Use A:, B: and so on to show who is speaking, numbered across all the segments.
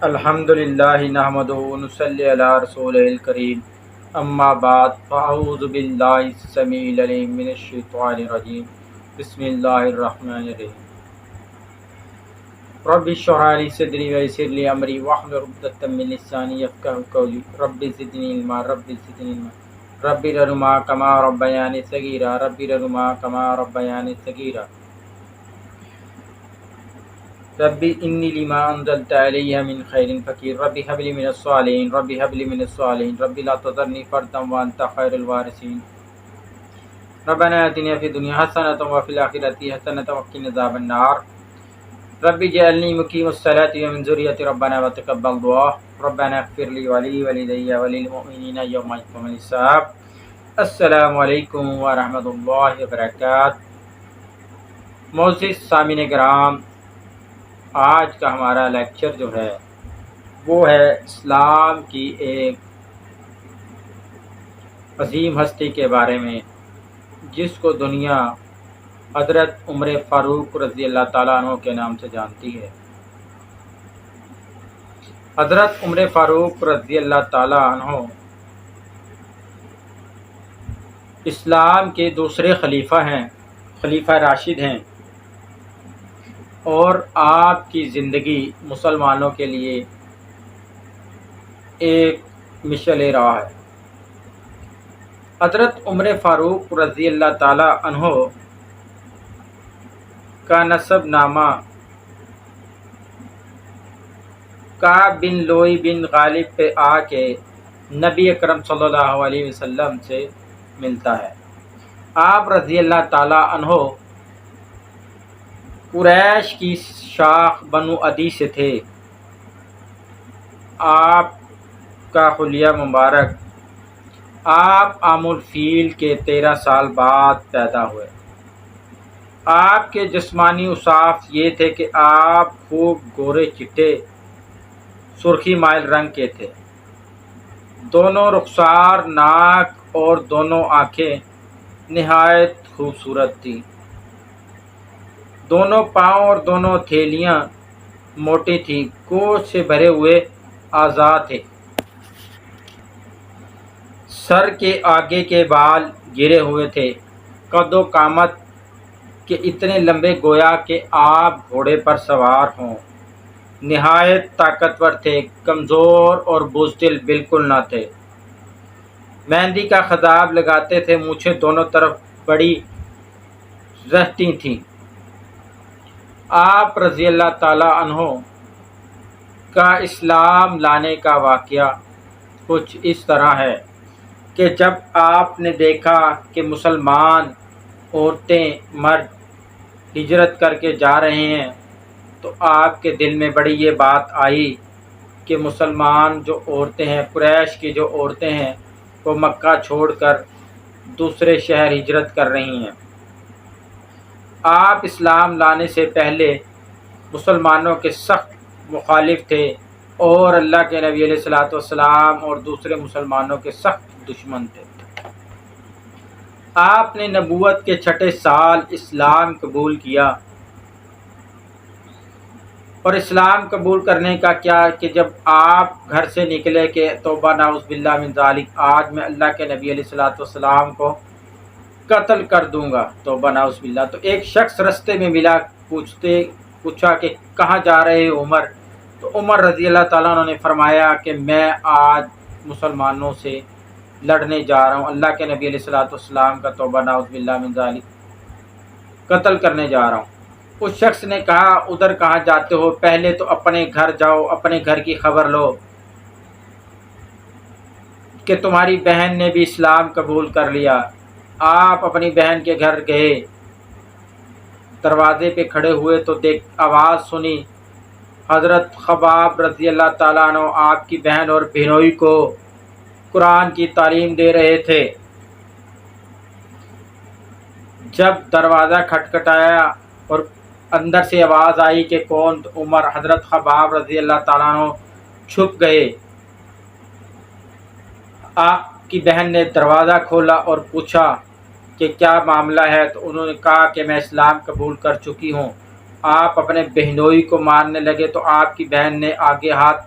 A: الحمدللہ نحمدہ ونصلی علی رسولہ الکریم اما بعد فاعوذ باللہ السمیع العلیم من الشیطان الرجیم بسم اللہ الرحمن الرحیم رب اشرح لی صدری ویسر لی امری واحلل عقدۃ من لسانی یفقہوا قولی رب زدنی علما رب ارحمہما کما ربیانی صغیرا ربی انی لما انزلت علیہ من خیر فقیر ربی حب لی من الصالحین ربی لا تذرنی فردا وانت خیر الوارثین ربنا آتنا فی الدنیا حسنۃ وفی الآخرۃ حسنۃ وقنا عذاب النار ربی اجعلنی مقیم الصلاۃ ومن ذریتی ربنا وتقبل دعا ربنا اغفر لی ولوالدی وللمؤمنین یوم یقوم الحساب۔ السلام علیکم ورحمۃ اللہ وبرکاتہ۔ معزز سامعین کرام، آج کا ہمارا لیکچر جو ہے وہ ہے اسلام کی ایک عظیم ہستی کے بارے میں جس کو دنیا حضرت عمر فاروق رضی اللہ تعالیٰ عنہ کے نام سے جانتی ہے۔ حضرت عمر فاروق رضی اللہ تعالیٰ عنہ اسلام کے دوسرے خلیفہ ہیں، خلیفہ راشد ہیں، اور آپ کی زندگی مسلمانوں کے لیے ایک مشعل راہ ہے۔ حضرت عمر فاروق رضی اللہ تعالی عنہ کا نسب نامہ کعب بن لوئی بن غالب پہ آ کے نبی اکرم صلی اللہ علیہ وسلم سے ملتا ہے۔ آپ رضی اللہ تعالی عنہ قریش کی شاخ بنو عدی سے تھے۔ آپ کا حلیہ مبارک آپ عام الفیل کے 13 سال بعد پیدا ہوئے۔ آپ کے جسمانی اوصاف یہ تھے کہ آپ خوب گورے چٹے سرخی مائل رنگ کے تھے۔ دونوں رخسار، ناک اور دونوں آنکھیں نہایت خوبصورت تھیں۔ دونوں پاؤں اور دونوں تھیلیاں موٹی تھیں، گوشت سے بھرے ہوئے اعضاء تھے۔ سر کے آگے کے بال گرے ہوئے تھے۔ قد و قامت کے اتنے لمبے گویا کہ آپ گھوڑے پر سوار ہوں۔ نہایت طاقتور تھے، کمزور اور بزدل بالکل نہ تھے۔ مہندی کا خضاب لگاتے تھے، مونچھیں دونوں طرف بڑی رہتی تھیں۔ آپ رضی اللہ تعالی عنہ کا اسلام لانے کا واقعہ کچھ اس طرح ہے کہ جب آپ نے دیکھا کہ مسلمان عورتیں مرد ہجرت کر کے جا رہے ہیں تو آپ کے دل میں بڑی یہ بات آئی کہ مسلمان جو عورتیں ہیں، قریش کی جو عورتیں ہیں، وہ مکہ چھوڑ کر دوسرے شہر ہجرت کر رہی ہیں۔ آپ اسلام لانے سے پہلے مسلمانوں کے سخت مخالف تھے اور اللہ کے نبی علیہ الصلوۃ والسلام اور دوسرے مسلمانوں کے سخت دشمن تھے۔ آپ نے نبوت کے 6 سال اسلام قبول کیا، اور اسلام قبول کرنے کا کیا کہ جب آپ گھر سے نکلے کہ توبہ نعوذ باللہ من ذالک، آج میں اللہ کے نبی علیہ الصلوۃ والسلام کو قتل کر دوں گا، توبہ نعوذ باللہ۔ تو ایک شخص رستے میں ملا، پوچھا کہ کہاں جا رہے ہو عمر؟ تو عمر رضی اللہ تعالیٰ عنہ نے فرمایا کہ میں آج مسلمانوں سے لڑنے جا رہا ہوں، اللہ کے نبی علیہ الصلوۃ والسلام کا توبہ نعوذ باللہ من ذالک قتل کرنے جا رہا ہوں۔ اس شخص نے کہا ادھر کہاں جاتے ہو؟ پہلے تو اپنے گھر جاؤ، اپنے گھر کی خبر لو کہ تمہاری بہن نے بھی اسلام قبول کر لیا۔ آپ اپنی بہن کے گھر گئے، دروازے پہ کھڑے ہوئے تو آواز سنی، حضرت خباب رضی اللہ تعالیٰ عنہ آپ کی بہن اور بہنوئی کو قرآن کی تعلیم دے رہے تھے۔ جب دروازہ کھٹکھٹایا اور اندر سے آواز آئی کہ کون؟ تو عمر حضرت خباب رضی اللہ تعالیٰ عنہ چھپ گئے۔ آپ کی بہن نے دروازہ کھولا اور پوچھا کہ کیا معاملہ ہے؟ تو انہوں نے کہا کہ میں اسلام قبول کر چکی ہوں۔ آپ اپنے بہنوئی کو مارنے لگے تو آپ کی بہن نے آگے ہاتھ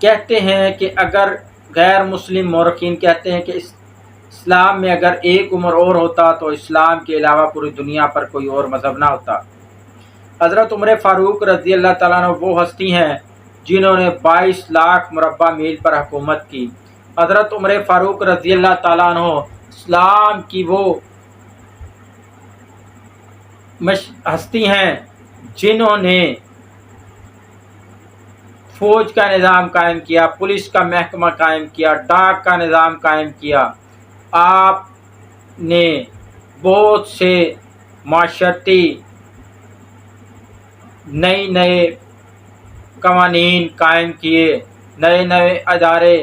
A: کہتے ہیں کہ اگر غیر مسلم مورخین کہتے ہیں کہ اسلام میں اگر ایک عمر اور ہوتا تو اسلام کے علاوہ پوری دنیا پر کوئی اور مذہب نہ ہوتا۔ حضرت عمر فاروق رضی اللہ تعالیٰ عنہ وہ ہستی ہیں جنہوں نے 22 لاکھ مربع میل پر حکومت کی۔ حضرت عمر فاروق رضی اللہ تعالیٰ عنہ اسلام کی وہ ہستی ہیں جنہوں نے فوج کا نظام قائم کیا، پولیس کا محکمہ قائم کیا، ڈاک کا نظام قائم کیا۔ آپ نے بہت سے معاشرتی نئے قوانین قائم کیے، نئے ادارے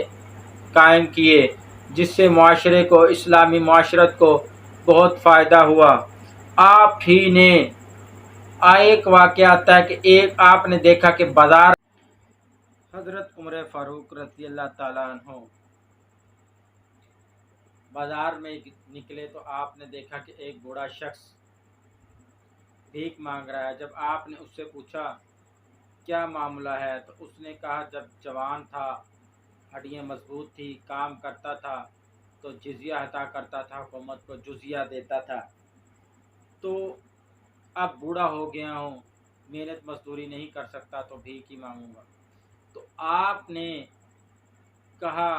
A: قائم کیے، جس سے معاشرے کو، اسلامی معاشرت کو بہت فائدہ ہوا۔ آپ ہی نے ایک واقعہ آتا ہے کہ آپ نے دیکھا کہ بازار حضرت عمر فاروق رضی اللہ تعالیٰ عنہ بازار میں نکلے تو آپ نے دیکھا کہ ایک بوڑھا شخص بھیک مانگ رہا ہے۔ جب آپ نے اس سے پوچھا کیا معاملہ ہے تو اس نے کہا جب جوان تھا، ہڈیاں مضبوط تھی، کام کرتا تھا تو جزیہ عطا کرتا تھا، حکومت کو جزیہ دیتا تھا، تو اب بوڑھا ہو گیا ہوں، محنت مزدوری نہیں کر سکتا تو بھیک ہی مانگوں گا۔ تو آپ نے کہا،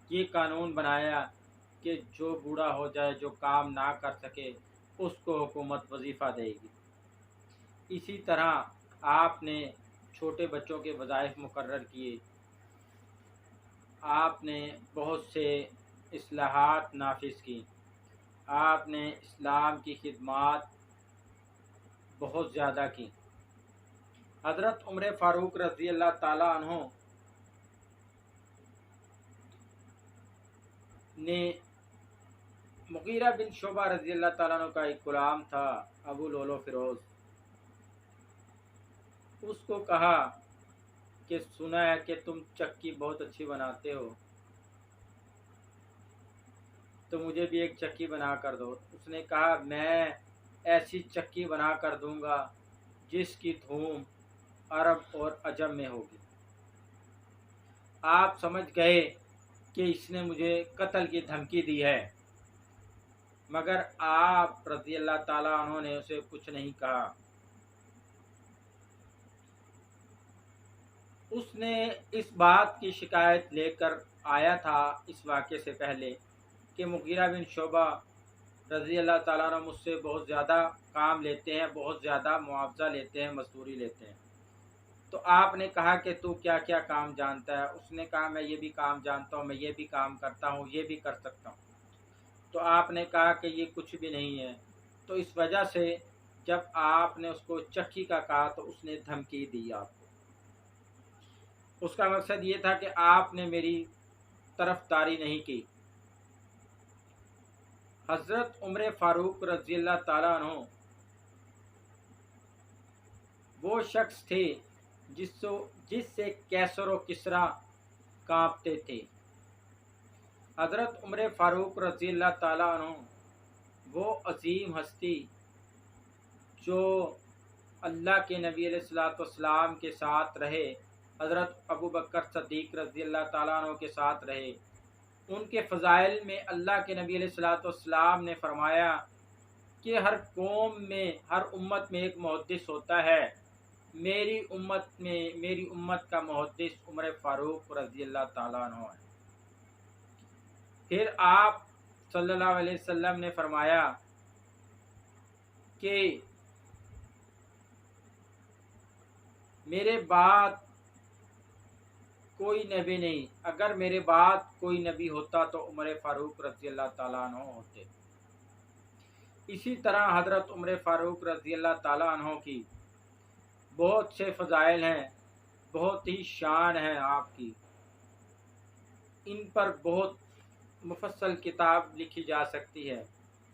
A: یہ قانون بنایا کہ جو بوڑھا ہو جائے، جو کام نہ کر سکے، اس کو حکومت وظیفہ دے گی۔ اسی طرح آپ نے چھوٹے بچوں کے وظائف مقرر کیے، آپ نے بہت سے اصلاحات نافذ کی، آپ نے اسلام کی خدمات بہت زیادہ کی۔ حضرت عمر فاروق رضی اللہ تعالیٰ عنہ نے مغیرہ بن شعبہ رضی اللہ تعالیٰ عنہ کا ایک غلام تھا، ابو لولو فیروز، اس کو کہا کہ سنا ہے کہ تم چکی بہت اچھی بناتے ہو، تو مجھے بھی ایک چکی بنا کر دو۔ اس نے کہا میں ایسی چکی بنا کر دوں گا جس کی دھوم عرب اور عجم میں ہوگی۔ آپ سمجھ گئے کہ اس نے مجھے قتل کی دھمکی دی ہے، مگر آپ رضی اللہ تعالیٰ عنہ نے اسے کچھ نہیں کہا۔ اس نے اس بات کی شکایت لے کر آیا تھا اس واقعے سے پہلے کہ مغیرہ بن شعبہ رضی اللہ تعالیٰ عنہ مجھ سے بہت زیادہ کام لیتے ہیں، بہت زیادہ معاوضہ لیتے ہیں، مزدوری لیتے ہیں۔ تو آپ نے کہا کہ تو کیا کیا کام جانتا ہے؟ اس نے کہا میں یہ بھی کام جانتا ہوں، میں یہ بھی کام کرتا ہوں، یہ بھی کر سکتا ہوں۔ تو آپ نے کہا کہ یہ کچھ بھی نہیں ہے۔ تو اس وجہ سے جب آپ نے اس کو چکی کا کہا تو اس نے دھمکی دی آپ کو۔ اس کا مقصد یہ تھا کہ آپ نے میری طرفداری نہیں کی۔ حضرت عمر فاروق رضی اللہ تعالیٰ عنہ وہ شخص تھے جس سے کیسر و کسریٰ کانپتے تھے۔ حضرت عمر فاروق رضی اللہ تعالیٰ عنہ وہ عظیم ہستی جو اللہ کے نبی علیہ الصلوۃ والسلام کے ساتھ رہے، حضرت ابو بکر صدیق رضی اللہ تعالیٰ عنہ کے ساتھ رہے۔ ان کے فضائل میں اللہ کے نبی علیہ الصلوۃ والسلام نے فرمایا کہ ہر قوم میں، ہر امت میں ایک محدث ہوتا ہے، میری امت کا محدث عمر فاروق رضی اللہ تعالیٰ عنہ ہے۔ پھر آپ صلی اللہ علیہ وسلم نے فرمایا کہ میرے بعد کوئی نبی نہیں، اگر میرے بعد کوئی نبی ہوتا تو عمر فاروق رضی اللہ تعالیٰ عنہ ہوتے۔ اسی طرح حضرت عمر فاروق رضی اللہ تعالیٰ عنہ کی بہت سے فضائل ہیں، بہت ہی شان ہے آپ کی، ان پر بہت مفصل کتاب لکھی جا سکتی ہے۔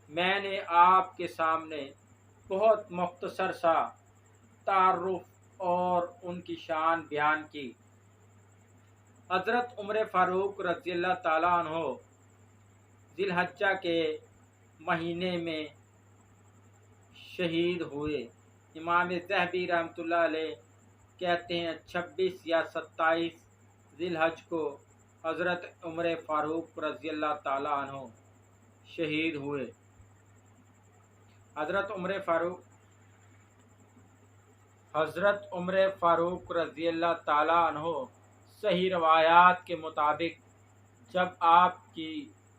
A: میں نے آپ کے سامنے بہت مختصر سا تعارف اور ان کی شان بیان کی۔ حضرت عمر فاروق رضی اللہ تعالیٰ عنہ ذی الحجہ کے مہینے میں شہید ہوئے۔ امام ذہبی رحمۃ اللہ علیہ کہتے ہیں 26 یا 27 ذی الحج کو حضرت عمر فاروق رضی اللہ تعالیٰ عنہ شہید ہوئے۔ حضرت عمر فاروق رضی اللہ تعالیٰ عنہ صحیح روایات کے مطابق جب آپ کی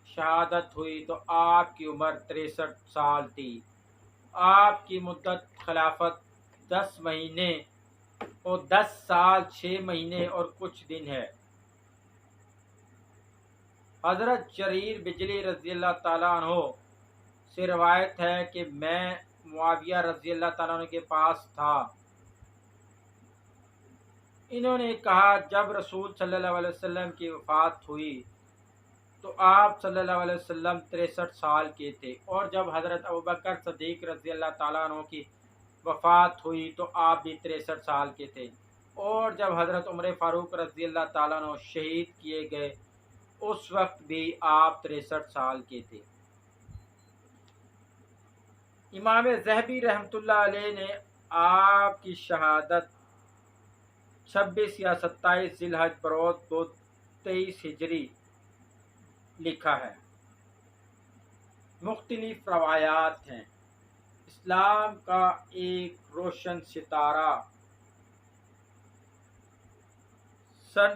A: شہادت ہوئی تو آپ کی عمر 63 سال تھی۔ آپ کی مدت خلافت 10 مہینے اور 10 سال 6 مہینے اور کچھ دن ہے۔ حضرت جریر بجلی رضی اللہ تعالیٰ عنہ سے روایت ہے کہ میں معاویہ رضی اللہ تعالیٰ عنہ کے پاس تھا۔ انہوں نے کہا جب رسول صلی اللہ علیہ وسلم کی وفات ہوئی تو آپ صلی اللہ علیہ وسلم 63 سال کے تھے، اور جب حضرت ابوبکر صدیق رضی اللہ تعالیٰ عنہ کی وفات ہوئی تو آپ بھی 63 سال کے تھے، اور جب حضرت عمر فاروق رضی اللہ تعالیٰ عنہ شہید کیے گئے اس وقت بھی آپ 63 سال کے تھے۔ امام ذہبی رحمۃ اللہ علیہ نے آپ کی شہادت 26 یا 27 ذی الحج بروز 23 ہجری لکھا ہے۔ مختلف روایات ہیں۔ اسلام کا ایک روشن ستارہ سن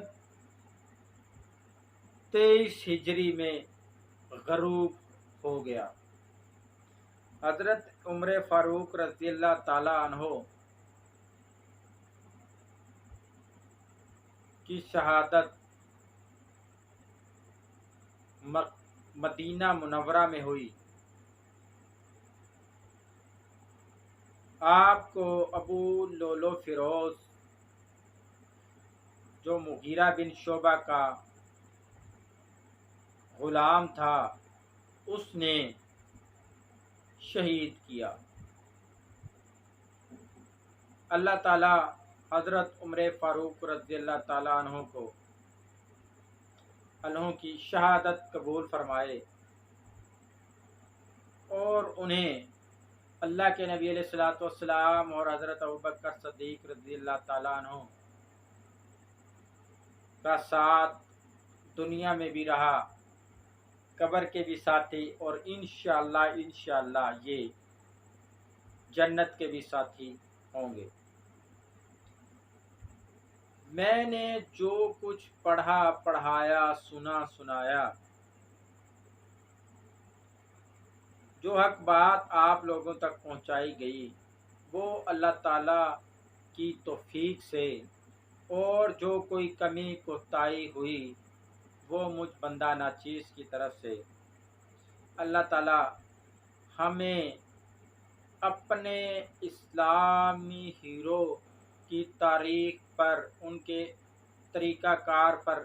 A: 23 ہجری میں غروب ہو گیا۔ حضرت عمر فاروق رضی اللہ تعالی عنہ کی شہادت مدینہ منورہ میں ہوئی۔ آپ کو ابو لولو فیروز جو مغیرہ بن شعبہ کا غلام تھا اس نے شہید کیا۔ اللہ تعالی حضرت عمر فاروق رضی اللہ تعالیٰ عنہ کی شہادت قبول فرمائے اور انہیں اللہ کے نبی علیہ الصلوۃ والسلام اور حضرت ابوبکر صدیق رضی اللہ تعالیٰ عنہ کا ساتھ دنیا میں بھی رہا، قبر کے بھی ساتھی، اور انشاءاللہ یہ جنت کے بھی ساتھی ہوں گے۔ میں نے جو کچھ پڑھا پڑھایا سنایا، جو حق بات آپ لوگوں تک پہنچائی گئی وہ اللہ تعالیٰ کی توفیق سے، اور جو کوئی کمی کوتاہی ہوئی وہ مجھ بندہ ناچیز کی طرف سے۔ اللہ تعالیٰ ہمیں اپنے اسلامی ہیرو کی تاریخ پر، ان کے طریقہ کار پر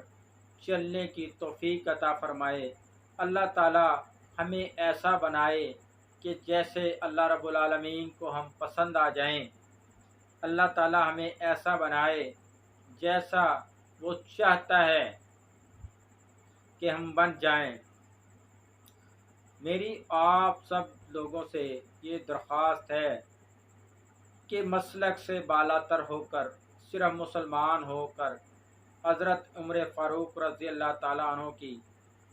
A: چلنے کی توفیق عطا فرمائے۔ اللہ تعالیٰ ہمیں ایسا بنائے کہ جیسے اللہ رب العالمین کو ہم پسند آ جائیں۔ اللہ تعالیٰ ہمیں ایسا بنائے جیسا وہ چاہتا ہے کہ ہم بن جائیں۔ میری آپ سب لوگوں سے یہ درخواست ہے کہ مسلک سے بالاتر ہو کر، صرف مسلمان ہو کر حضرت عمر فاروق رضی اللہ تعالیٰ عنہ کی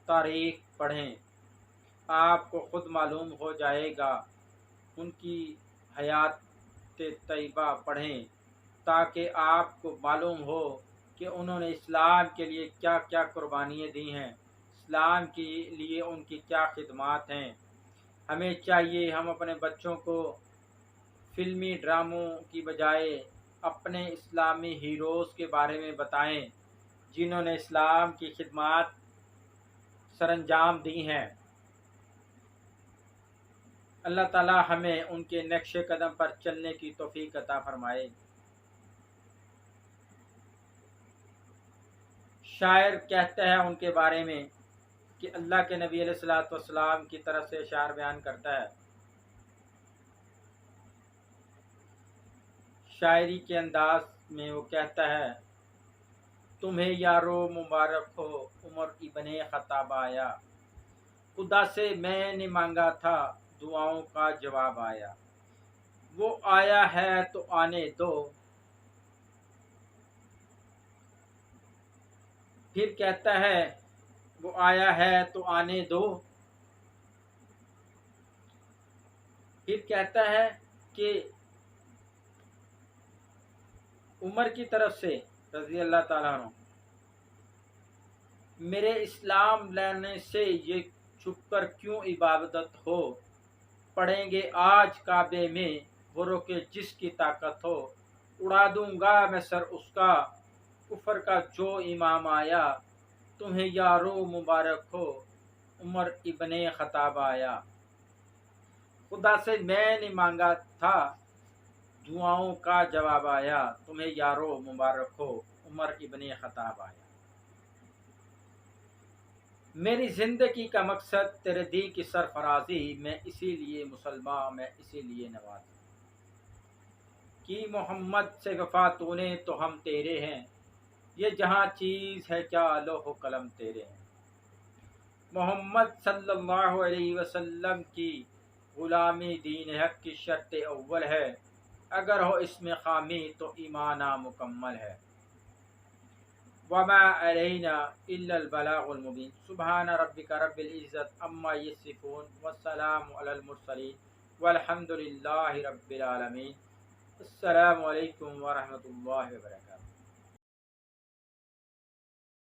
A: تاریخ پڑھیں۔ آپ کو خود معلوم ہو جائے گا۔ ان کی حیات طیبہ پڑھیں تاکہ آپ کو معلوم ہو کہ انہوں نے اسلام کے لیے کیا کیا قربانیاں دی ہیں، اسلام کے لیے ان کی کیا خدمات ہیں۔ ہمیں چاہیے ہم اپنے بچوں کو فلمی ڈراموں کی بجائے اپنے اسلامی ہیروز کے بارے میں بتائیں جنہوں نے اسلام کی خدمات سر انجام دی ہیں۔ اللہ تعالی ہمیں ان کے نقش قدم پر چلنے کی توفیق عطا فرمائے۔ شاعر کہتا ہے ان کے بارے میں کہ اللہ کے نبی علیہ الصلوۃ والسلام کی طرف سے اشعار بیان کرتا ہے۔ شاعری کے انداز میں وہ کہتا ہے، تمہیں یارو مبارک ہو عمر ابن خطاب آیا، خدا سے میں نے مانگا تھا دعاؤں کا جواب آیا، وہ آیا ہے تو آنے دو، پھر کہتا ہے وہ آیا ہے تو آنے دو، پھر کہتا ہے کہ عمر کی طرف سے رضی اللہ تعالیٰ عنہ، میرے اسلام لانے سے یہ چھپ کر کیوں عبادت ہو، پڑھیں گے آج کعبے میں وہ روکے جس کی طاقت ہو، اڑا دوں گا میں سر اس کا کفر کا جو امام آیا، تمہیں یارو مبارک ہو عمر ابن خطاب آیا، خدا سے میں نے مانگا تھا دعاؤں کا جواب آیا، تمہیں یارو مبارک ہو عمر ابن خطاب آیا۔ میری زندگی کا مقصد تیرے دین کی سرفرازی، میں اسی لیے مسلمان، میں اسی لیے نواز کی محمد سے وفا تو نے تو ہم تیرے ہیں، یہ جہاں چیز ہے کیا لوح و قلم تیرے ہیں، محمد صلی اللہ علیہ وسلم کی غلامی دین حق کی شرط اول ہے، اگر ہو اس میں خامی تو ایمان نامکمل ہے، وما علینا الا البلاغ المبین، سبحان ربک رب العزت عما یصفون والسلام علی المرسلین والحمد للہ رب العالمین۔ السلام علیکم ورحمۃ اللہ وبرکاتہ۔